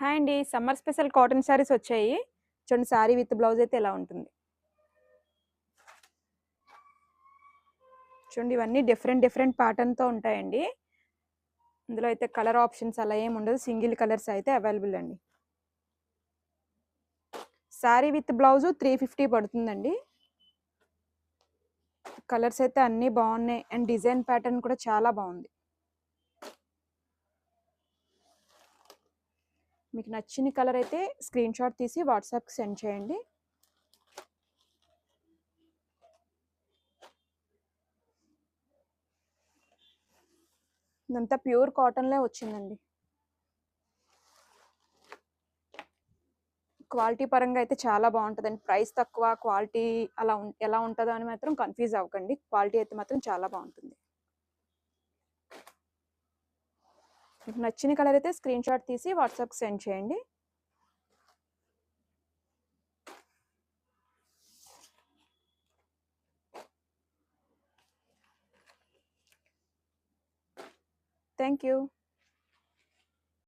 Hi అండి. Summer special cotton saris వచ్చాయి. చూడండి శారీ విత్ బ్లౌజ్ అయితే ఎలా ఉంటుంది. చూడండి ఇవన్నీ డిఫరెంట్ ప్యాటర్న్‌తో ఉంటాయండి. ఇందులో అయితే కలర్ ఆప్షన్స్ అలా ఏమి ఉండదు. సింగిల్ కలర్స్ అయితే అవైలబుల్ అండి. శారీ విత్ బ్లౌజ్ 350 పడుతుందండి. కలర్స్ అయితే అన్నీ బాగున్నాయి అండ్ డిజైన్ ప్యాటర్న్ కూడా చాలా బాగుంది. మీకు నచ్చిన కలర్ అయితే స్క్రీన్ షాట్ తీసి వాట్సాప్కి సెండ్ చేయండి. ఇదంతా ప్యూర్ కాటన్లే వచ్చిందండి. క్వాలిటీ పరంగా అయితే చాలా బాగుంటుందండి. ప్రైస్ తక్కువ, క్వాలిటీ అలా ఎలా ఉంటుందో అని మాత్రం కన్ఫ్యూజ్ అవ్వకండి. క్వాలిటీ అయితే మాత్రం చాలా బాగుంటుంది. మీకు నచ్చిన కలర్ అయితే స్క్రీన్ షాట్ తీసి వాట్సాప్కి సెండ్ చేయండి. Thank you.